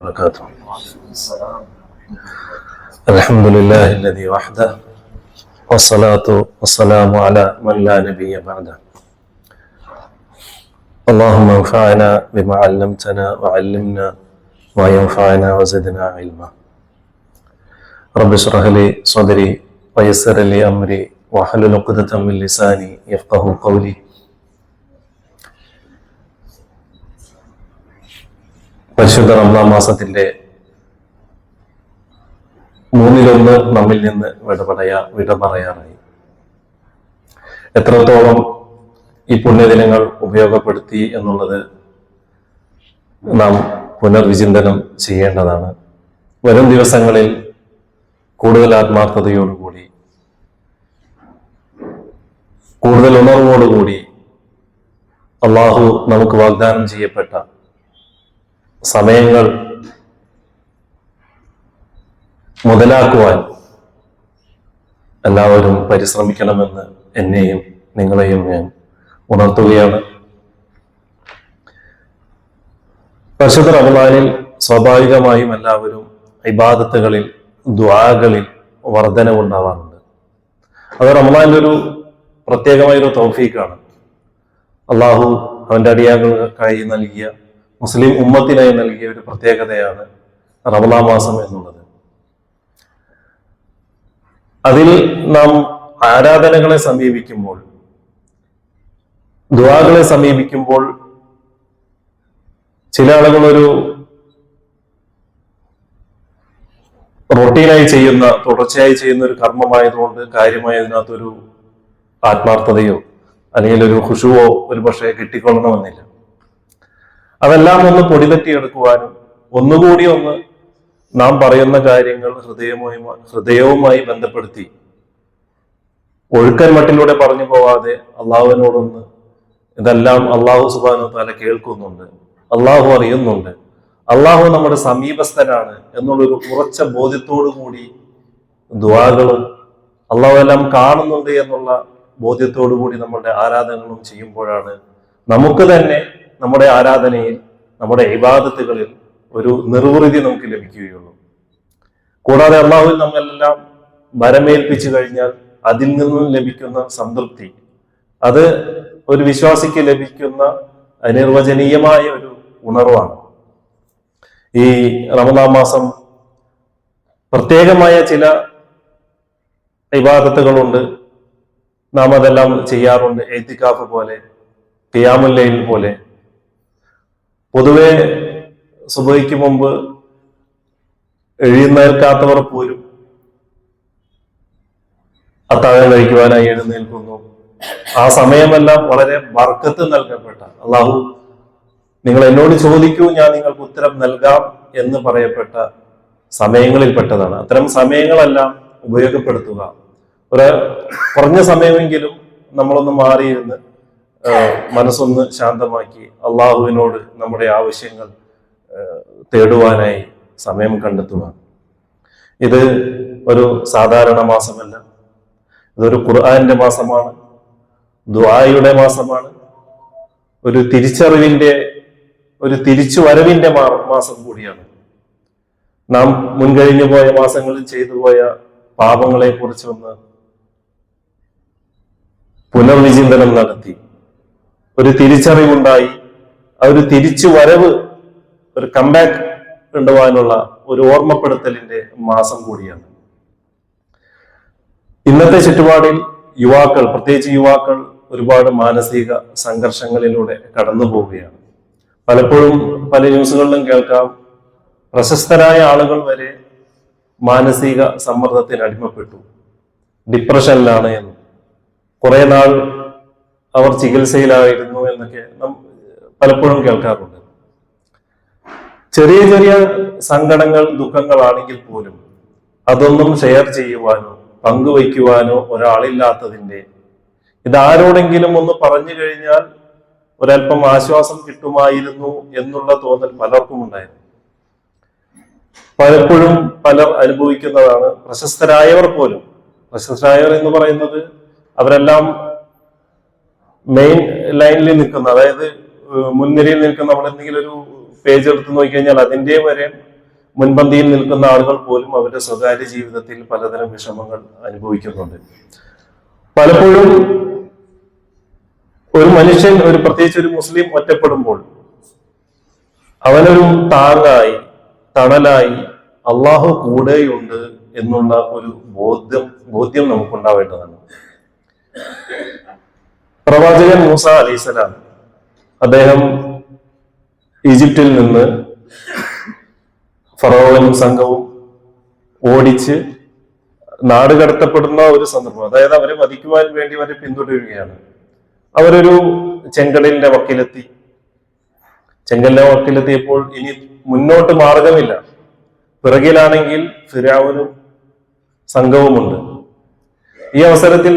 وبركاته. الحمد لله الذي وحده والصلاة والسلام على من لا نبي بعده. اللهم انفعنا بما علمتنا وعلمنا ما ينفعنا وزدنا علما. رب اشرح لي صدري ويسر لي أمري واحلل عقدة من لساني يفقهوا قولي. പരിശുദ്ധ റമദാൻ മാസത്തിന്റെ 1/3 നമ്മിൽ നിന്ന് വിട പറയാറായി. എത്രത്തോളം ഈ പുണ്യദിനങ്ങൾ ഉപയോഗപ്പെടുത്തി എന്നുള്ളത് നാം പുനർവിചിന്തനം ചെയ്യേണ്ടതാണ്. വരും ദിവസങ്ങളിൽ കൂടുതൽ ആത്മാർത്ഥതയോടുകൂടി, കൂടുതൽ ഉണർവോടുകൂടി അള്ളാഹു നമുക്ക് വാഗ്ദാനം ചെയ്യപ്പെട്ട സമയങ്ങൾ മുതലാക്കുവാൻ എല്ലാവരും പരിശ്രമിക്കണമെന്ന് എന്നെയും നിങ്ങളെയും ഞാൻ ഉണർത്തുകയാണ്. പരിശുദ്ധ റമദാനിൽ സ്വാഭാവികമായും എല്ലാവരും ഇബാദത്തുകളിൽ, ദുആകളിൽ വർധനവുണ്ടാവാറുണ്ട്. അത് റമദാനിലൊരു പ്രത്യേകമായൊരു തൗഫീഖാണ്. അള്ളാഹു അവന്റെ അടിയാകൾക്കായി നൽകിയ, മുസ്ലിം ഉമ്മത്തിനായി നൽകിയ ഒരു പ്രത്യേകതയാണ് റമദാൻ മാസം എന്നുള്ളത്. അതിൽ നാം ആരാധനകളെ സമീപിക്കുമ്പോൾ, ദുആകളെ സമീപിക്കുമ്പോൾ ചില ആളുകൾ ഒരു റൊട്ടീനായി ചെയ്യുന്ന, തുടർച്ചയായി ചെയ്യുന്ന ഒരു കർമ്മമായതുകൊണ്ട് കാര്യമായി അതിനകത്തൊരു ആത്മാർത്ഥതയോ അല്ലെങ്കിൽ ഒരു ഖുശൂവോ ഒരു പക്ഷേ കിട്ടിക്കൊള്ളണമെന്നില്ല. അതെല്ലാം ഒന്ന് പൊടിതട്ടിയെടുക്കുവാനും ഒന്നുകൂടി നാം പറയുന്ന കാര്യങ്ങൾ ഹൃദയവുമായി ബന്ധപ്പെടുത്തി ഒഴുക്കൻ മട്ടിലൂടെ പറഞ്ഞു പോവാതെ അള്ളാഹുവിനോടൊന്ന്, ഇതെല്ലാം അള്ളാഹു സുബ്ഹാനഹു വ തആല കേൾക്കുന്നുണ്ട്, അള്ളാഹു അറിയുന്നുണ്ട്, അള്ളാഹു നമ്മുടെ സമീപസ്ഥനാണ് എന്നുള്ളൊരു ഉറച്ച ബോധ്യത്തോടു കൂടി ദുആകളും അള്ളാഹു എല്ലാം കാണുന്നുണ്ട് എന്നുള്ള ബോധ്യത്തോടു കൂടി നമ്മളുടെ ആരാധനകളും ചെയ്യുമ്പോഴാണ് നമുക്ക് തന്നെ നമ്മുടെ ആരാധനയിൽ, നമ്മുടെ ഇബാദത്തുകളിൽ ഒരു നിർവൃതി നമുക്ക് ലഭിക്കുകയുള്ളൂ. കൂടാതെ അള്ളാഹുവിൽ നമ്മളെല്ലാം ഭരമേൽപ്പിച്ചു കഴിഞ്ഞാൽ അതിൽ നിന്നും ലഭിക്കുന്ന സംതൃപ്തി, അത് ഒരു വിശ്വാസിക്ക് ലഭിക്കുന്ന അനിർവചനീയമായ ഒരു ഉണർവാണ്. ഈ റമദാൻ മാസം പ്രത്യേകമായ ചില ഇബാദത്തുകളുണ്ട്, നാം അതെല്ലാം ചെയ്യാറുണ്ട്. ഇഅ്തികാഫ് പോലെ, ഖിയാമുൽ ലൈൽ പോലെ. പൊതുവെ സുബഹിക്ക് മുമ്പ് എഴുന്നേൽക്കാത്തവർ പോലും അത്താഴം കഴിക്കുവാനായി എഴുന്നേൽക്കുന്നു. ആ സമയമെല്ലാം വളരെ ബർക്കത്ത് നൽകപ്പെട്ട, അള്ളാഹു നിങ്ങൾ എന്നോട് ചോദിക്കൂ, ഞാൻ നിങ്ങൾക്ക് ഉത്തരം നൽകാം എന്ന് പറയപ്പെട്ട സമയങ്ങളിൽപ്പെട്ടതാണ്. അത്തരം സമയങ്ങളെല്ലാം ഉപയോഗപ്പെടുത്തുക. ഒരു കുറഞ്ഞ സമയമെങ്കിലും നമ്മളൊന്ന് മാറിയിരുന്ന് മനസ്സൊന്ന് ശാന്തമാക്കി അള്ളാഹുവിനോട് നമ്മുടെ ആവശ്യങ്ങൾ തേടുവാനായി സമയം കണ്ടെത്തുക. ഇത് ഒരു സാധാരണ മാസമല്ല, ഇതൊരു ഖുർആന്റെ മാസമാണ്, ദുആയുടെ മാസമാണ്, ഒരു തിരിച്ചറിവിന്റെ, ഒരു തിരിച്ചുവരവിന്റെ മാസം കൂടിയാണ്. നാം മുൻകഴിഞ്ഞു പോയ മാസങ്ങളിൽ ചെയ്തു പോയ പാപങ്ങളെ കുറിച്ച് പുനർവിചിന്തനം നടത്തി ഒരു തിരിച്ചറിവുണ്ടായി, ആ ഒരു തിരിച്ചു വരവ്, ഒരു കംബാക്ക് ഉണ്ടാവാനുള്ള ഒരു ഓർമ്മപ്പെടുത്തലിന്റെ മാസം കൂടിയാണ്. ഇന്നത്തെ ചുറ്റുപാടിൽ യുവാക്കൾ, പ്രത്യേകിച്ച് യുവാക്കൾ, ഒരുപാട് മാനസിക സംഘർഷങ്ങളിലൂടെ കടന്നു പോവുകയാണ്. പലപ്പോഴും പല ന്യൂസുകളിലും കേൾക്കാം, പ്രശസ്തരായ ആളുകൾ വരെ മാനസിക സമ്മർദ്ദത്തിന് അടിമപ്പെട്ടു, ഡിപ്രഷനിലാണ് എന്ന്, കുറെ നാൾ അവർ ചികിത്സയിലായിരുന്നു എന്നൊക്കെ നാം പലപ്പോഴും കേൾക്കാറുണ്ട്. ചെറിയ ചെറിയ സങ്കടങ്ങൾ, ദുഃഖങ്ങളാണെങ്കിൽ പോലും അതൊന്നും ഷെയർ ചെയ്യുവാനോ പങ്കുവയ്ക്കുവാനോ ഒരാളില്ലാത്തതിന്റെ, ഇതാരോടെങ്കിലും ഒന്ന് പറഞ്ഞു കഴിഞ്ഞാൽ ഒരല്പം ആശ്വാസം കിട്ടുമായിരുന്നു എന്നുള്ള തോന്നൽ പലർക്കും ഉണ്ടായിരുന്നു. പലപ്പോഴും പലർ അനുഭവിക്കുന്നതാണ്. പ്രശസ്തരായവർ പോലും, പ്രശസ്തരായവർ എന്ന് പറയുന്നത് അവരെല്ലാം മെയിൻ ലൈനിൽ നിൽക്കുന്ന, അതായത് മുൻനിരയിൽ നിൽക്കുന്ന, നമ്മൾ എന്തെങ്കിലും ഒരു പേജ് എടുത്ത് നോക്കിക്കഴിഞ്ഞാൽ അതിൻ്റെ വരെ മുൻപന്തിയിൽ നിൽക്കുന്ന ആളുകൾ പോലും അവരുടെ സ്വകാര്യ ജീവിതത്തിൽ പലതരം വിഷമങ്ങൾ അനുഭവിക്കുന്നുണ്ട്. പലപ്പോഴും ഒരു മനുഷ്യൻ, പ്രത്യേകിച്ച് ഒരു മുസ്ലിം ഒറ്റപ്പെടുമ്പോൾ അവനൊരു താങ്ങായി, തണലായി അള്ളാഹു കൂടെയുണ്ട് എന്നുള്ള ഒരു ബോധ്യം നമുക്കുണ്ടാവേണ്ടതാണ്. പ്രവാചകൻ മൂസ അലൈഹിസ്സലാം, അദ്ദേഹം ഈജിപ്തിൽ നിന്ന് ഫറവോനും സംഘവും ഓടിച്ച് നാട് കടത്തപ്പെടുന്ന ഒരു സന്ദർഭം, അതായത് അവരെ വധിക്കുവാൻ വേണ്ടി അവരെ പിന്തുടരുകയാണ്. അവരൊരു ചെങ്കടലിന്റെ വക്കിലെത്തി. ചെങ്കലിന്റെ വക്കിലെത്തിയപ്പോൾ ഇനി മുന്നോട്ട് മാർഗമില്ല. പിറകിലാണെങ്കിൽ ഫിർഔനും സംഘവുമുണ്ട്. ഈ അവസരത്തിൽ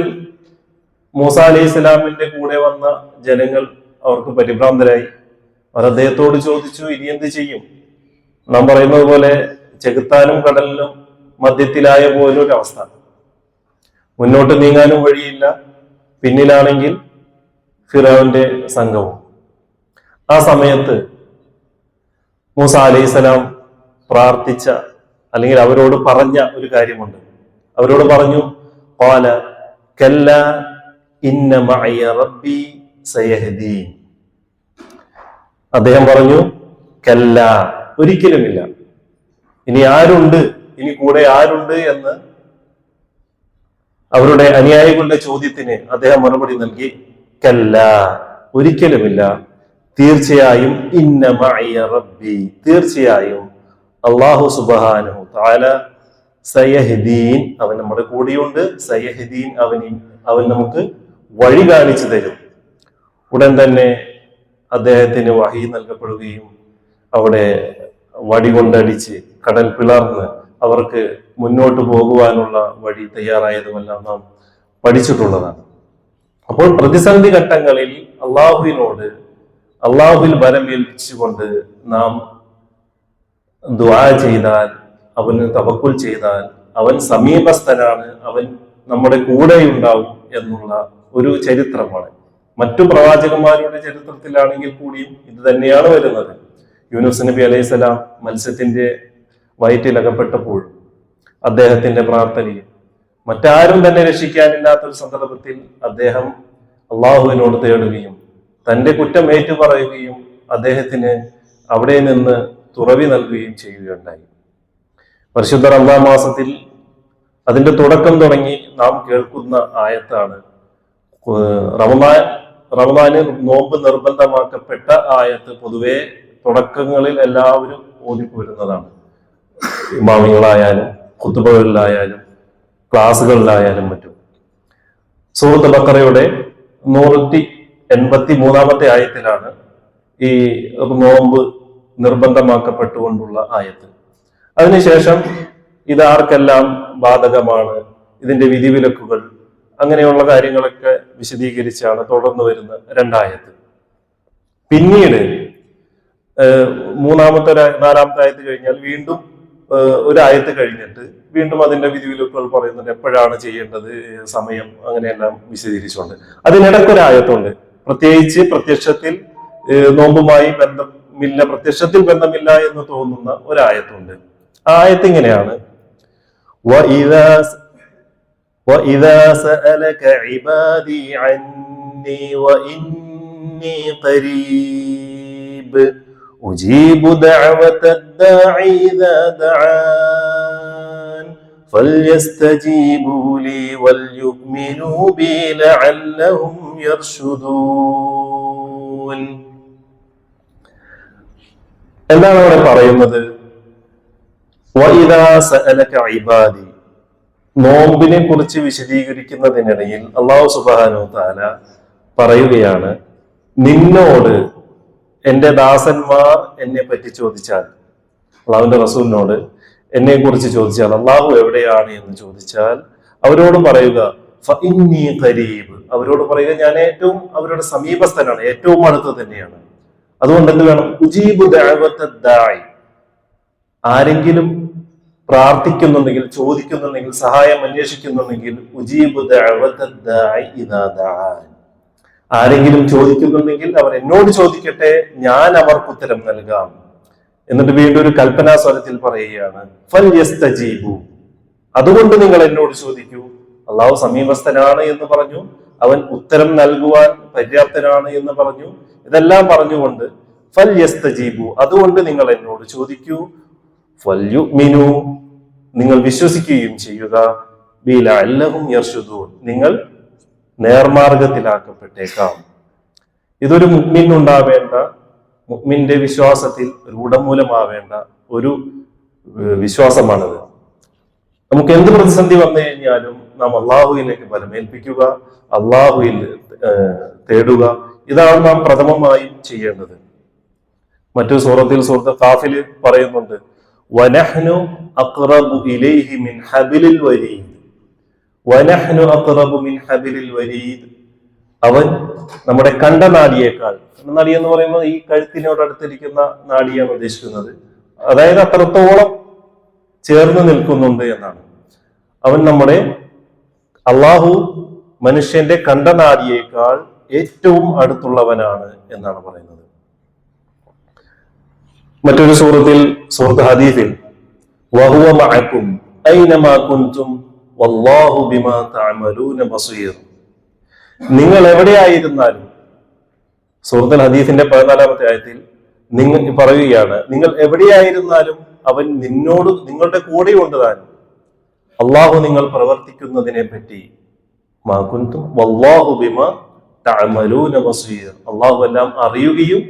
മൂസ അലൈഹി സ്വലാമിന്റെ കൂടെ വന്ന ജനങ്ങൾ അവർക്ക് പരിഭ്രാന്തരായി. അവർ അദ്ദേഹത്തോട് ചോദിച്ചു, ഇനി എന്ത് ചെയ്യും? നാം പറയുന്നത് പോലെ ചെകുത്താനും കടലിനും മധ്യത്തിലായ പോലൊരു അവസ്ഥ. മുന്നോട്ട് നീങ്ങാനും വഴിയില്ല, പിന്നിലാണെങ്കിൽ ഫിറൗന്റെ സംഘവും. ആ സമയത്ത് മൂസ അലൈഹിസ്സലാം പ്രാർത്ഥിച്ച, അല്ലെങ്കിൽ അവരോട് പറഞ്ഞ ഒരു കാര്യമുണ്ട്. അവരോട് പറഞ്ഞു, ഖാല കല്ല ഇന്ന മഅയ റബ്ബി സയഹ്ദീൻ. അദ്ദേഹം പറഞ്ഞു, കല്ല, ഒരിക്കലുമില്ല. ഇനി ആരുണ്ട്, ഇനി കൂടെ ആരുണ്ട് എന്ന് അവരുടെ അനുയായികളുടെ ചോദ്യത്തിന് അദ്ദേഹം മറുപടി നൽകി, കല്ല, ഒരിക്കലുമില്ല. തീർച്ചയായും ഇന്ന മഅയ റബ്ബി, തീർച്ചയായും അല്ലാഹു സുബ്ഹാനഹു തആല സയഹ്ദീൻ, അവൻ നമ്മുടെ കൂടെയുണ്ട്. സയഹ്ദീൻ, അവൻ നമുക്ക് വഴി കാണിച്ചു തരും. ഉടൻ തന്നെ അദ്ദേഹത്തിന് വഹി നൽകപ്പെടുകയും അവിടെ വടി കൊണ്ടടിച്ച് കടൽ പിളർന്ന് അവർക്ക് മുന്നോട്ട് പോകുവാനുള്ള വഴി തയ്യാറായതുമെല്ലാം നാം പഠിച്ചിട്ടുള്ളതാണ്. അപ്പോൾ പ്രതിസന്ധി ഘട്ടങ്ങളിൽ അള്ളാഹുവിൽ ബലമേൽപ്പിച്ചുകൊണ്ട് നാം ദുആ ചെയ്താൽ, അവന് തവക്കുൽ ചെയ്താൽ, അവൻ സമീപസ്ഥനാണ്, അവൻ നമ്മുടെ കൂടെയുണ്ടാവും എന്നുള്ള ഒരു ചരിത്രമാണ്. മറ്റു പ്രവാചകന്മാരുടെ ചരിത്രത്തിലാണെങ്കിൽ കൂടിയും ഇത് തന്നെയാണ് വരുന്നത്. യൂനുസ് നബി അലൈഹിസ്സലാം മത്സ്യത്തിന്റെ വയറ്റിലകപ്പെട്ടപ്പോൾ അദ്ദേഹത്തിന്റെ പ്രാർത്ഥനയും മറ്റാരും തന്നെ രക്ഷിക്കാനില്ലാത്തൊരു സന്ദർഭത്തിൽ അദ്ദേഹം അള്ളാഹുവിനോട് തേടുകയും തന്റെ കുറ്റം ഏറ്റുപറയുകയും അദ്ദേഹത്തിന് അവിടെ നിന്ന് തുറവി നൽകുകയും ചെയ്യുകയുണ്ടായി. പരിശുദ്ധ റമദാൻ മാസത്തിൽ അതിന്റെ തുടക്കം തുടങ്ങി നാം കേൾക്കുന്ന ആയത്താണ്. റമദാന് നോമ്പ് നിർബന്ധമാക്കപ്പെട്ട ആയത്ത് പൊതുവെ തുടക്കങ്ങളിൽ എല്ലാവരും ഓതിപ്പോരുന്നതാണ്. ഇമാമികളായാലും ഖുതുബകളിലായാലും ക്ലാസുകളിലായാലും മറ്റും. സൂറത്ത് ബഖറയുടെ 183 ആയത്തിലാണ് ഈ നോമ്പ് നിർബന്ധമാക്കപ്പെട്ടുകൊണ്ടുള്ള ആയത്ത്. അതിനുശേഷം ഇത് ആർക്കെല്ലാം ബാധകമാണ്, ഇതിന്റെ വിധിവിലക്കുകൾ, അങ്ങനെയുള്ള കാര്യങ്ങളൊക്കെ വിശദീകരിച്ചാണ് തുടർന്ന് വരുന്ന 2 ആയത്ത്. പിന്നീട് 4-ാമത്തെ ആയത്ത് കഴിഞ്ഞാൽ വീണ്ടും ഒരു ആയത്ത് കഴിഞ്ഞിട്ട് വീണ്ടും അതിന്റെ വിധിവിലക്കുകൾ പറയുന്നുണ്ട്, എപ്പോഴാണ് ചെയ്യേണ്ടത്, സമയം, അങ്ങനെയെല്ലാം വിശദീകരിച്ചുകൊണ്ട്. അതിനിടയ്ക്കൊരായത്തുണ്ട്, പ്രത്യേകിച്ച് പ്രത്യക്ഷത്തിൽ നോമ്പുമായി പ്രത്യക്ഷത്തിൽ ബന്ധമില്ല എന്ന് തോന്നുന്ന ഒരായത്തുണ്ട്. ആ ആയത്ത് ഇങ്ങനെയാണ്: وَإِذَا سَأَلَكَ عِبَادِي عَنِّي وَإِنِّي قَرِيبٌ أُجِيبُ دَعْوَةَ الدَّاعِ إِذَا دَعَانِ فَلْيَسْتَجِيبُوا لِي وَلْيُؤْمِنُوا بِي لَعَلَّهُمْ يَرْشُدُونَ. എന്താണ് അവിടെ പറയുന്നത്? وَإِذَا سَأَلَكَ عِبَادِي, നോമ്പിനെ കുറിച്ച് വിശദീകരിക്കുന്നതിനിടയിൽ അല്ലാഹു സുബ്ഹാനഹു തആല പറയുകയാണ്, നിന്നോട് എന്റെ ദാസന്മാർ എന്നെ പറ്റി ചോദിച്ചാൽ, അള്ളാഹുവിന്റെ റസൂലിനോട് എന്നെ കുറിച്ച് ചോദിച്ചാൽ, അള്ളാഹു എവിടെയാണ് എന്ന് ചോദിച്ചാൽ അവരോട് പറയുക ഫഇന്നി ഖരീബ്, അവരോട് പറയുക ഞാൻ ഏറ്റവും അവരുടെ സമീപസ്ഥനാണ്, ഏറ്റവും അടുത്ത് തന്നെയാണ്. അതുകൊണ്ട് എന്ത് വേണം? ഉജീബു ദഅവത ദാഇ, ആരെങ്കിലും പ്രാർത്ഥിക്കുന്നുണ്ടെങ്കിൽ, ചോദിക്കുന്നുണ്ടെങ്കിൽ, സഹായം അന്വേഷിക്കുന്നുണ്ടെങ്കിൽ, ഉജീബു ദഅവത ദാഇ ഇദാ ദഅാൻ, ആരെങ്കിലും ചോദിക്കുന്നുണ്ടെങ്കിൽ അവർ എന്നോട് ചോദിക്കട്ടെ, ഞാൻ അവർക്ക് ഉത്തരം നൽകാം. എന്നിട്ട് വീണ്ടും ഒരു കൽപ്പനാ സ്വരത്തിൽ പറയുകയാണ്, ഫൽയസ്തജീബു, അതുകൊണ്ട് നിങ്ങൾ എന്നോട് ചോദിക്കൂ. അള്ളാഹു സമീപസ്ഥനാണ് എന്ന് പറഞ്ഞു, അവൻ ഉത്തരം നൽകുവാൻ പര്യാപ്തനാണ് എന്ന് പറഞ്ഞു. ഇതെല്ലാം പറഞ്ഞുകൊണ്ട് ഫൽയസ്തജീബു, അതുകൊണ്ട് നിങ്ങൾ എന്നോട് ചോദിക്കൂ. ഫൽയുമിനു, നിങ്ങൾ വിശ്വസിക്കുകയും ചെയ്യുക. ബിലഅല്ലഹും യർശുദൂൻ, നിങ്ങൾ നേർമാർഗത്തിലാക്കപ്പെട്ടേക്കാം. ഇതൊരു മുഅ്മിൻ ഉണ്ടാവേണ്ട, മുഅ്മിന്റെ വിശ്വാസത്തിൽ രൂഢമൂലമാവേണ്ട ഒരു വിശ്വാസമാണത്. നമുക്ക് എന്ത് പ്രതിസന്ധി വന്നു കഴിഞ്ഞാലും നാം അള്ളാഹുവിലേക്ക് ബലമേൽപ്പിക്കുക, അള്ളാഹുവിൽ തേടുക. ഇതാണ് നാം പ്രഥമമായും ചെയ്യേണ്ടത്. മറ്റൊരു സൂറത്ത് ഖാഫില് പറയുന്നുണ്ട്, വനഹ്നു അഖ്റബു ഇലൈഹി മിൻ ഹബിലിൽ വരീദ്, വനഹ്നു അഖ്റബു മിൻ ഹബിലിൽ വരീദ്, അവൻ നമ്മുടെ കണ്ടനാടിയേക്കാൾ, കണ്ടനാടി എന്ന് പറയുമ്പോൾ ഈ കഴുത്തിനോട് അടുത്തിരിക്കുന്ന നാടിയാണ് ഉദ്ദേശിക്കുന്നത്, അതായത് അത്രത്തോളം ചേർന്ന് നിൽക്കുന്നുണ്ട് എന്നാണ്. അവൻ നമ്മുടെ അള്ളാഹു മനുഷ്യന്റെ കണ്ടനാടിയേക്കാൾ ഏറ്റവും അടുത്തുള്ളവനാണ് എന്നാണ് പറയുന്നത്. മറ്റൊരു സൂറത്ത് ഹദീസിൽ, വഹുവ മഅകും ഐനമാ കുൻതും വല്ലാഹു ബിമാ തഅമലൂന ബസീർ, നിങ്ങൾ എവിടെയായിരുന്നാലും, സൂറത്തുൽ ഹദീസിന്റെ 14-ാമത്തെ ആയത്തിൽ നിങ്ങൾ പറയുകയാണ്, നിങ്ങൾ എവിടെയായിരുന്നാലും അവൻ നിങ്ങളുടെ കൂടെ ഉണ്ട് താനും. അള്ളാഹു നിങ്ങൾ പ്രവർത്തിക്കുന്നതിനെ പറ്റി മാ കുൻതും വല്ലാഹു ബിമാ തഅമലൂന ബസീർ, അള്ളാഹു എല്ലാം അറിയുകയും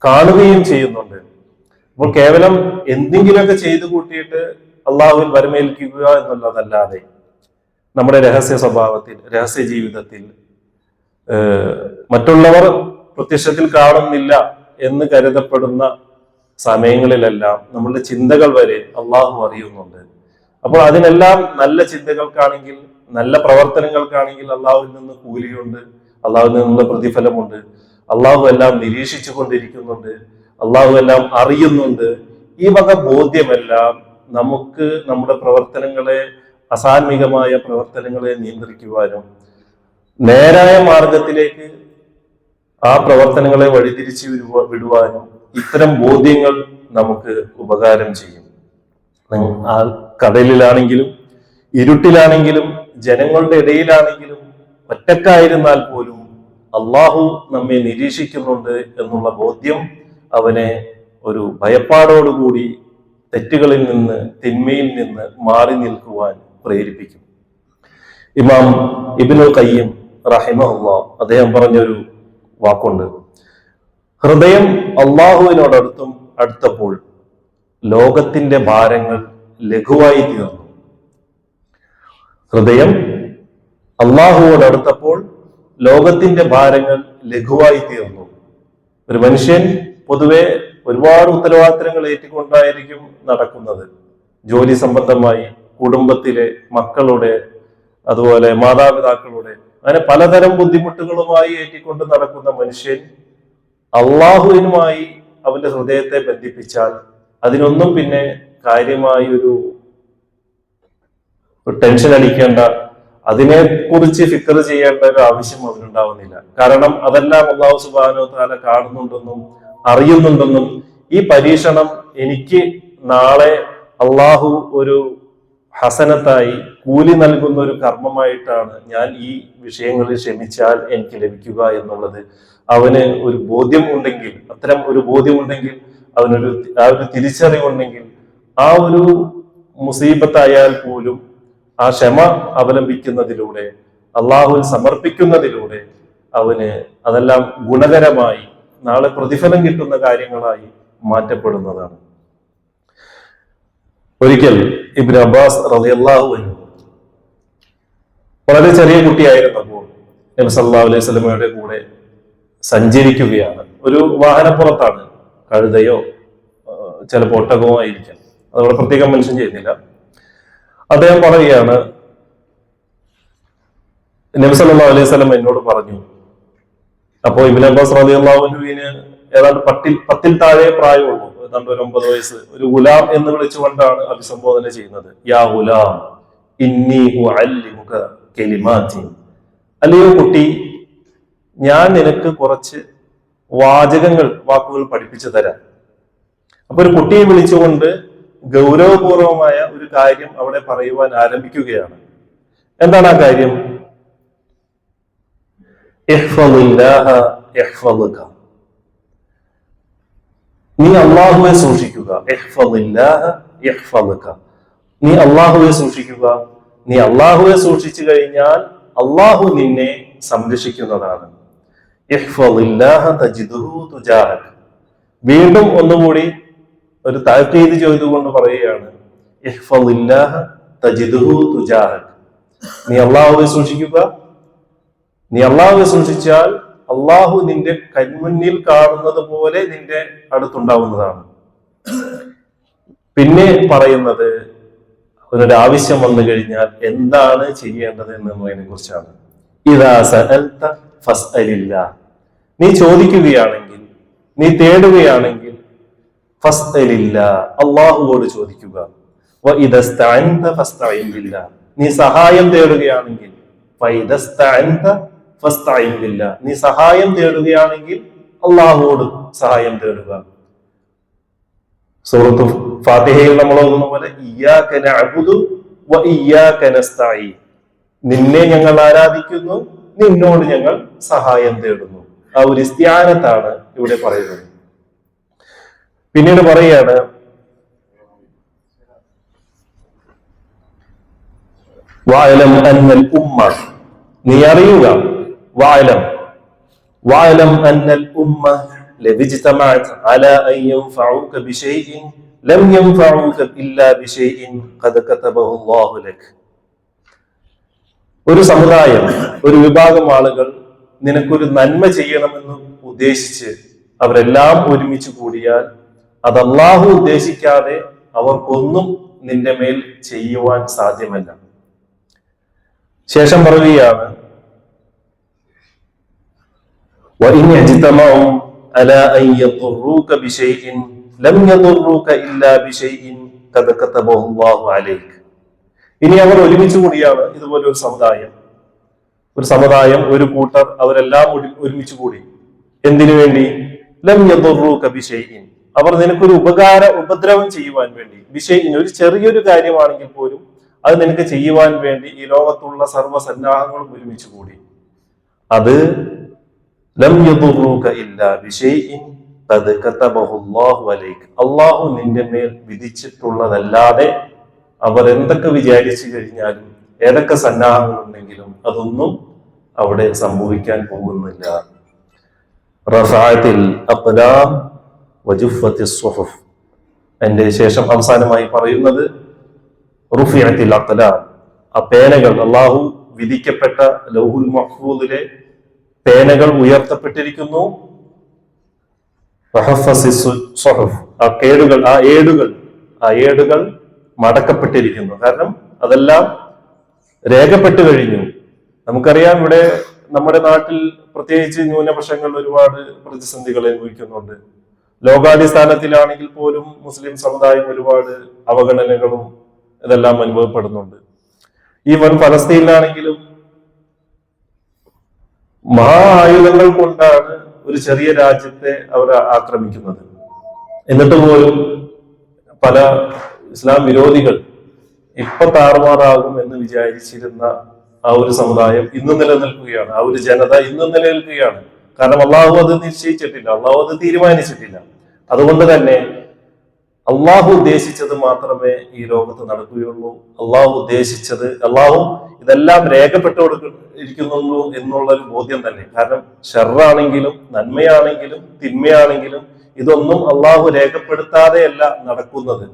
കാണുകയും ചെയ്യുന്നുണ്ട്. അപ്പോൾ കേവലം എന്തെങ്കിലുമൊക്കെ ചെയ്തു കൂട്ടിയിട്ട് അള്ളാഹുവിൽ വരമേൽക്കുക എന്നുള്ളതല്ലാതെ നമ്മുടെ രഹസ്യ സ്വഭാവത്തിൽ, രഹസ്യ ജീവിതത്തിൽ മറ്റുള്ളവർ പ്രത്യക്ഷത്തിൽ കാണുന്നില്ല എന്ന് കരുതപ്പെടുന്ന സമയങ്ങളിലെല്ലാം നമ്മളുടെ ചിന്തകൾ വരെ അള്ളാഹു അറിയുന്നുണ്ട്. അപ്പോൾ അതിനെല്ലാം നല്ല ചിന്തകൾക്കാണെങ്കിൽ, നല്ല പ്രവർത്തനങ്ങൾക്കാണെങ്കിൽ അള്ളാഹുവിൽ നിന്ന് കൂലിയുണ്ട്, അള്ളാഹുവിൽ നിന്നുള്ള പ്രതിഫലമുണ്ട്. അള്ളാഹു എല്ലാം നിരീക്ഷിച്ചു കൊണ്ടിരിക്കുന്നുണ്ട്, അള്ളാഹു എല്ലാം അറിയുന്നുണ്ട്. ഈ വക ബോധ്യമെല്ലാം നമുക്ക് നമ്മുടെ പ്രവർത്തനങ്ങളെ, അസാത്മികമായ പ്രവർത്തനങ്ങളെ നിയന്ത്രിക്കുവാനും നേരായ മാർഗത്തിലേക്ക് ആ പ്രവർത്തനങ്ങളെ വഴിതിരിച്ചു വിടുവാനും ഇത്തരം ബോധ്യങ്ങൾ നമുക്ക് ഉപകാരം ചെയ്യും. ആ കടലിലാണെങ്കിലും ഇരുട്ടിലാണെങ്കിലും ജനങ്ങളുടെ ഇടയിലാണെങ്കിലും ഒറ്റക്കായിരുന്നാൽ പോലും അള്ളാഹു നമ്മെ നിരീക്ഷിക്കുന്നുണ്ട് എന്നുള്ള ബോധ്യം അവനെ ഒരു ഭയപ്പാടോടുകൂടി തെറ്റുകളിൽ നിന്ന്, തിന്മയിൽ നിന്ന് മാറി നിൽക്കുവാൻ പ്രേരിപ്പിക്കും. ഇമാം ഇബ്നുൽ ഖയ്യിം റഹിമഹുല്ലാഹ് അദ്ദേഹം പറഞ്ഞൊരു വാക്കുണ്ട്, ഹൃദയം അടുത്തപ്പോൾ ലോകത്തിന്റെ ഭാരങ്ങൾ ലഘുവായി തീർന്നു. ഹൃദയം അടുത്തപ്പോൾ ലോകത്തിന്റെ ഭാരങ്ങൾ ലഘുവായി തീർന്നു. ഒരു മനുഷ്യൻ പൊതുവെ ഒരുപാട് ഉത്തരവാദിത്തങ്ങൾ ഏറ്റുകൊണ്ടായിരിക്കും നടക്കുന്നത്. ജോലി സംബന്ധമായി, കുടുംബത്തിലെ മക്കളുടെ, അതുപോലെ മാതാപിതാക്കളുടെ, അങ്ങനെ പലതരം ബുദ്ധിമുട്ടുകളുമായി ഏറ്റിക്കൊണ്ട് നടക്കുന്ന മനുഷ്യൻ അള്ളാഹുവിനുമായി അവന്റെ ഹൃദയത്തെ ബന്ധിപ്പിച്ചാൽ അതിനൊന്നും പിന്നെ കാര്യമായി ഒരു ടെൻഷൻ അടിക്കേണ്ട, അതിനെ കുറിച്ച് ഫിക്കർ ചെയ്യേണ്ട ഒരു ആവശ്യം അവനുണ്ടാവുന്നില്ല. കാരണം അതെല്ലാം അള്ളാഹു സുബ്ഹാനഹു വ തആല കാണുന്നുണ്ടെന്നും അറിയുന്നുണ്ടെന്നും ഈ പരീക്ഷണം എനിക്ക് നാളെ അള്ളാഹു ഒരു ഹസനത്തായി കൂലി നൽകുന്ന ഒരു കർമ്മമായിട്ടാണ് ഞാൻ ഈ വിഷയങ്ങളിൽ ക്ഷമിച്ചാൽ എനിക്ക് ലഭിക്കുക എന്നുള്ളത് അവന് ഒരു ബോധ്യം ഉണ്ടെങ്കിൽ, അത്തരം ഒരു ബോധ്യമുണ്ടെങ്കിൽ, അവനൊരു ആ ഒരു തിരിച്ചറിവുണ്ടെങ്കിൽ, ആ ഒരു മുസീബത്തായാൽ പോലും ആ ക്ഷമ അവലംബിക്കുന്നതിലൂടെ, അള്ളാഹുവിൽ സമർപ്പിക്കുന്നതിലൂടെ അവന് അതെല്ലാം ഗുണകരമായി നാളെ പ്രതിഫലം കിട്ടുന്ന കാര്യങ്ങളായി മാറ്റപ്പെടുന്നതാണ്. ഒരിക്കൽ ഇബ്നു അബ്ബാസ് റളിയല്ലാഹു അൻഹു വളരെ ചെറിയ കുട്ടിയായിരുന്നപ്പോൾ നബി സല്ലല്ലാഹു അലൈഹി വസല്ലമയുടെ കൂടെ സഞ്ചരിക്കുകയാണ്. ഒരു വാഹനപ്പുറത്താണ്, കഴുതയോ ചിലപ്പോൾ ഒട്ടകമോ ആയിരിക്കാം, അതവിടെ പ്രത്യേകം മെൻഷൻ ചെയ്യുന്നില്ല. അദ്ദേഹം പറയുകയാണ്, നബി സല്ലല്ലാഹു അലൈഹി വസല്ലം എന്നോട് പറഞ്ഞു. അപ്പോ ഇബ്നു അബ്ബാസ് റളിയല്ലാഹു അൻഹുവിന് ഏതാണ്ട് 10 താഴെ പ്രായമുള്ളൂ, ഏതാണ്ട് ഒരു 9 വയസ്സ്. ഒരു ഗുലാം എന്ന് വിളിച്ചുകൊണ്ടാണ് അഭിസംബോധന ചെയ്യുന്നത്. യാ ഗുലാം ഇന്നി ഉഅല്ലിമുക കലിമാതി, അല്ലയോ കുട്ടി, ഞാൻ നിനക്ക് കുറച്ച് വാക്കുകൾ പഠിപ്പിച്ചു തരാം. അപ്പൊ ഒരു കുട്ടിയെ വിളിച്ചുകൊണ്ട് ഗൗരവപൂർവമായ ഒരു കാര്യം അവിടെ പറയുവാൻ ആരംഭിക്കുകയാണ്. എന്താണ് ആ കാര്യം? നീ അള്ളാഹുവെ സൂക്ഷിക്കുക. നീ അള്ളാഹുവെ സൂക്ഷിക്കുക. നീ അള്ളാഹുവെ സൂക്ഷിച്ചു കഴിഞ്ഞാൽ അള്ളാഹു നിന്നെ സംരക്ഷിക്കുന്നതാണ്. വീണ്ടും ഒന്നുകൂടി ഒരു താക്കീത് ചെയ്തുകൊണ്ട് പറയുകയാണ്, നീ അള്ളാഹുവെ സൂക്ഷിക്കുക. നീ അള്ളാഹുവെ സൂക്ഷിച്ചാൽ അള്ളാഹു നിന്റെ കൺമുന്നിൽ കാണുന്നത് പോലെ നിന്റെ അടുത്തുണ്ടാവുന്നതാണ്. പിന്നെ പറയുന്നത് ഒരാവശ്യം വന്നു കഴിഞ്ഞാൽ എന്താണ് ചെയ്യേണ്ടത് എന്നതിനെ കുറിച്ചാണ്. ഇദാ സഅൽത ഫസ്അലില്ലാ, നീ ചോദിക്കുകയാണെങ്കിൽ, നീ തേടുകയാണെങ്കിൽ ഫസ്അലില്ലാ, അള്ളാഹുവോട് ചോദിക്കുക. വഇദസ്തഅൻത ഫസ്തഈൻ ബില്ലാ, നീ സഹായം തേടുകയാണെങ്കിൽ ഫഇദസ്തഅൻത ഫസ്തഈൻ ബില്ലാ, നീ സഹായം തേടുകയാണെങ്കിൽ അള്ളാഹുവോട് സഹായം തേടുക. സൂറത്ത് ഫാത്തിഹയിൽ നമ്മൾ ഓതുന്ന പോലെ ഇയ്യാക നഅ്ബുദു വ ഇയ്യാക നസ്തഈൻ, നിന്നെ ഞങ്ങൾ ആരാധിക്കുന്നു, നിന്നോട് ഞങ്ങൾ സഹായം തേടുന്നു. ആ ഒരു ഇസ്തിആനത്താണ് ഇവിടെ പറയുന്നത്. പിന്നീട് പറയാണ്, വഅലം അന്നൽ ഉമ്മ, നീ അറിയുക, വഅലം അന്നൽ ഉമ്മ ലവിജ്തമഅത് അലാ അൻ യൻഫഉക ബിശൈഇൻ ലം യൻഫഉക ഇല്ലാ ബിശൈഇൻ ഖദ് കതബഹു അല്ലാഹു ലക്. ഒരു സമുദായം, ഒരു വിഭാഗം ആളുകൾ നിനക്കൊരു നന്മ ചെയ്യണമെന്ന് ഉദ്ദേശിച്ച് അവരെല്ലാം ഒരുമിച്ച് കൂടിയാൽ അത് അല്ലാഹു ഉദ്ദേശിക്കാതെ അവർക്കൊന്നും നിന്റെ മേൽ ചെയ്യുവാൻ സാധ്യമല്ല. ശേഷം പറയുകയാണ്, وَإِنْ يَجْتَمَعُوا عَلَى أَنْ يَضُرُّوكَ بِشَيْءٍ لَمْ يَضُرُّوكَ إِلَّا بِشَيْءٍ قَدْ كَتَبَهُ اللَّهُ عَلَيْكَ. ഇനി അവർ ഒരുമിച്ച് കൂടിയാണ്, ഇതുപോലെ ഒരു സമുദായം, ഒരു കൂട്ടർ, അവരെല്ലാം ഒരുമിച്ച് കൂടി. എന്തിനു വേണ്ടി? ലം യദുറൂക ബിശൈഇൻ, അവർ നിനക്കൊരു ഉപദ്രവം ചെയ്യുവാൻ വേണ്ടി. ബിശൈഇൻ, ഒരു ചെറിയൊരു കാര്യമാണെങ്കിൽ പോലും അത് നിനക്ക് ചെയ്യുവാൻ വേണ്ടി ഈ ലോകത്തുള്ള സർവ്വസന്നാഹങ്ങളും ഒരുമിച്ച് കൂടി. അത് ലം യദുറൂക ഇല്ലാ ബിശൈഇൻ ഖദ് കതബഹു അല്ലാഹു അലൈക, അല്ലാഹു നിന്റെ മേൽ വിധിച്ചിട്ടുള്ളതല്ലാതെ അവർ എന്തൊക്കെ വിചാരിച്ചു കഴിഞ്ഞാലും ഏതൊക്കെ സന്നാഹങ്ങളുണ്ടെങ്കിലും അതൊന്നും അവിടെ സംഭവിക്കാൻ പോകുന്നില്ല. റഫഅത്തിൽ അഖ്ലാം വജുഫത്തിസ് സുഹുഫ്, അതിന്റെ ശേഷം അവസാനമായി പറയുന്നത് റുഫിഅത്തിൽ അഖ്ലാം, ആ പേനകൾ, അല്ലാഹു വിധിക്കപ്പെട്ട ലൗഹുൽ മഹ്ഫൂദിലെ പേനകൾ ഉയർത്തപ്പെട്ടിരിക്കുന്നു. ആ ഏടുകൾ മടക്കപ്പെട്ടിരിക്കുന്നു. കാരണം അതെല്ലാം രേഖപ്പെട്ടു കഴിഞ്ഞു. നമുക്കറിയാം, ഇവിടെ നമ്മുടെ നാട്ടിൽ പ്രത്യേകിച്ച് ന്യൂനപക്ഷങ്ങൾ ഒരുപാട് പ്രതിസന്ധികൾ അനുഭവിക്കുന്നുണ്ട്. ലോകാടിസ്ഥാനത്തിലാണെങ്കിൽ പോലും മുസ്ലിം സമുദായം ഒരുപാട് അവഗണനകളും ഇതെല്ലാം അനുഭവപ്പെടുന്നുണ്ട്. ഈ വൻ ഫലസ്തീനിലാണെങ്കിലും മഹാ ആയുധങ്ങൾ കൊണ്ടാണ് ഒരു ചെറിയ രാജ്യത്തെ അവർ ആക്രമിക്കുന്നത്. എന്നിട്ട് പോലും പല ഇസ്ലാം വിരോധികൾ ഇപ്പൊ താറുമാറാകും എന്ന് വിചാരിച്ചിരുന്ന ആ ഒരു സമുദായം ഇന്നും നിലനിൽക്കുകയാണ്. ആ ഒരു ജനത ഇന്നും നിലനിൽക്കുകയാണ്. കാരണം അള്ളാഹു അത് നിശ്ചയിച്ചിട്ടില്ല, അള്ളാഹു അത് തീരുമാനിച്ചിട്ടില്ല. അതുകൊണ്ട് തന്നെ അള്ളാഹു ഉദ്ദേശിച്ചത് മാത്രമേ ഈ ലോകത്ത് നടക്കുകയുള്ളൂ. അള്ളാഹു ഇതെല്ലാം രേഖപ്പെട്ടു കൊടുത്തിരിക്കുന്നു എന്നുള്ള ഒരു ബോധ്യം തന്നെ. കാരണം ഷർറാണെങ്കിലും നന്മയാണെങ്കിലും തിന്മയാണെങ്കിലും ഇതൊന്നും അള്ളാഹു രേഖപ്പെടുത്താതെയല്ല നടക്കുന്നത്.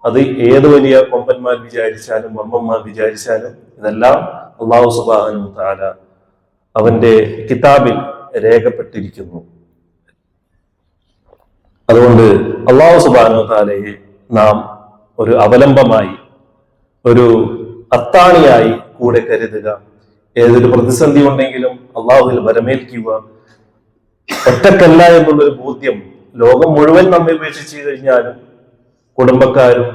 അത് ഏത് വലിയ കൊമ്പന്മാർ വിചാരിച്ചാലും വമ്പന്മാർ വിചാരിച്ചാലും ഇതെല്ലാം അള്ളാഹു സുബ്ഹാനഹു വ തആല അവന്റെ കിതാബിൽ രേഖപ്പെട്ടിരിക്കുന്നു. അതുകൊണ്ട് അള്ളാഹു സുബ്ഹാനഹു വ തആലയെ നാം ഒരു അവലംബമായി, ഒരു അത്താണിയായി കൂടെ കരുതുക. ഏതൊരു പ്രതിസന്ധി ഉണ്ടെങ്കിലും അള്ളാഹുവിൽ വരമേൽക്കുക. ഒറ്റക്കല്ല എന്നുള്ളൊരു ബോധ്യം ലോകം മുഴുവൻ നമ്മെ ഉപേക്ഷിച്ചു കഴിഞ്ഞാലും, കുടുംബക്കാരും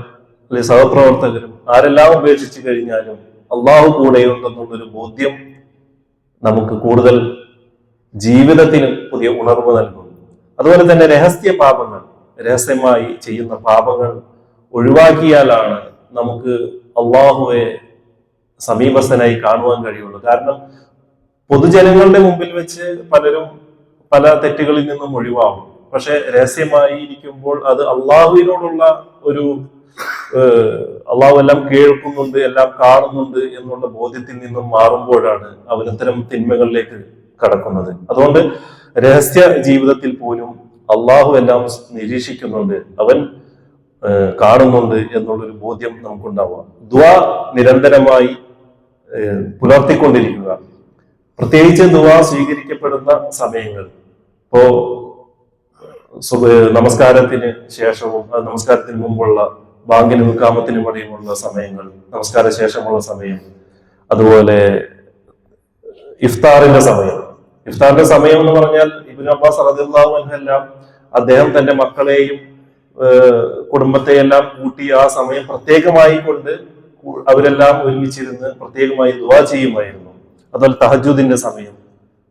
അല്ലെങ്കിൽ സഹപ്രവർത്തകരും ആരെല്ലാം ഉപേക്ഷിച്ചു കഴിഞ്ഞാലും അള്ളാഹു കൂടെയുണ്ടെന്നുള്ളൊരു ബോധ്യം നമുക്ക് കൂടുതൽ ജീവിതത്തിന് പുതിയ ഉണർവ് നൽകും. അതുപോലെ തന്നെ രഹസ്യ പാപങ്ങൾ, രഹസ്യമായി ചെയ്യുന്ന പാപങ്ങൾ ഒഴിവാക്കിയാലാണ് നമുക്ക് അള്ളാഹുവെ സമീപസ്ഥനായി കാണുവാൻ കഴിയുള്ളൂ. കാരണം പൊതുജനങ്ങളുടെ മുമ്പിൽ വെച്ച് പലരും പല തെറ്റുകളിൽ നിന്നും ഒഴിവാകും. പക്ഷെ രഹസ്യമായി ഇരിക്കുമ്പോൾ അത് അള്ളാഹുവിനോടുള്ള ഒരു അള്ളാഹു എല്ലാം കേൾക്കുന്നുണ്ട്, എല്ലാം കാണുന്നുണ്ട് എന്നുള്ള ബോധ്യത്തിൽ നിന്നും മാറുമ്പോഴാണ് അവൻ ഇത്തരം തിന്മകളിലേക്ക് കടക്കുന്നത്. അതുകൊണ്ട് രഹസ്യ ജീവിതത്തിൽ പോലും അള്ളാഹു എല്ലാം നിരീക്ഷിക്കുന്നുണ്ട്, അവൻ കാണുന്നുണ്ട് എന്നുള്ളൊരു ബോധ്യം നമുക്കുണ്ടാവുക. ദുആ നിരന്തരമായി പുലർത്തിക്കൊണ്ടിരിക്കുക. പ്രത്യേകിച്ച് ദുആ സ്വീകരിക്കപ്പെടുന്ന സമയങ്ങൾ, ഇപ്പോ നമസ്കാരത്തിന് ശേഷവും നമസ്കാരത്തിന് മുമ്പുള്ള ബാങ്കിനും ഇഖാമത്തിനും ഇടയിലുള്ള സമയങ്ങൾ, നമസ്കാര ശേഷമുള്ള സമയം, അതുപോലെ ഇഫ്താറിന്റെ സമയം. ഇഫ്താറിന്റെ സമയം എന്ന് പറഞ്ഞാൽ ഇബ്നു അബ്ബാസ് റളിയല്ലാഹു അൻഹു എല്ലാം അദ്ദേഹം തന്റെ മക്കളെയും കുടുംബത്തെയെല്ലാം കൂട്ടി ആ സമയം പ്രത്യേകമായി കൊണ്ട് അവരെല്ലാം ഒരുമിച്ചിരുന്ന് പ്രത്യേകമായി ദുആ ചെയ്യുമായിരുന്നു. അതുപോലെ തഹജ്ജുദിന്റെ സമയം,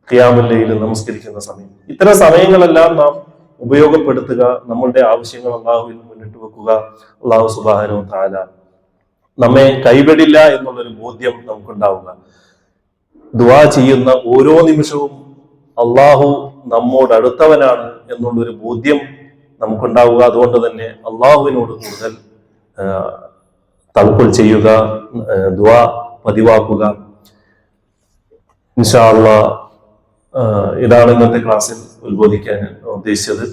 ഖിയാമുൽ ലൈൽ നമസ്കരിക്കുന്ന സമയം, ഇത്തരം സമയങ്ങളെല്ലാം നാം ഉപയോഗപ്പെടുത്തുക. നമ്മളുടെ ആവശ്യങ്ങൾ അള്ളാഹുവിൽ മുന്നിട്ട് വെക്കുക. അള്ളാഹു സുബ്ഹാനഹു വ തആല നമ്മെ കൈവിടില്ല എന്നുള്ളൊരു ബോധ്യം നമുക്കുണ്ടാവുക. ദുആ ചെയ്യുന്ന ഓരോ നിമിഷവും അള്ളാഹു നമ്മോട് അടുത്തവനാണ് എന്നുള്ളൊരു ബോധ്യം നമുക്കുണ്ടാവുക. അതുകൊണ്ട് തന്നെ അള്ളാഹുവിനോട് കൂടുതൽ തവക്കുൽ ചെയ്യുക, ദുആ പതിവാക്കുക. ഇൻഷാ അല്ലാഹ് ഇതാണ് ഇന്നത്തെ ക്ലാസ്സിൽ ഉത്ബോധിക്കാൻ ഉദ്ദേശിച്ചത്.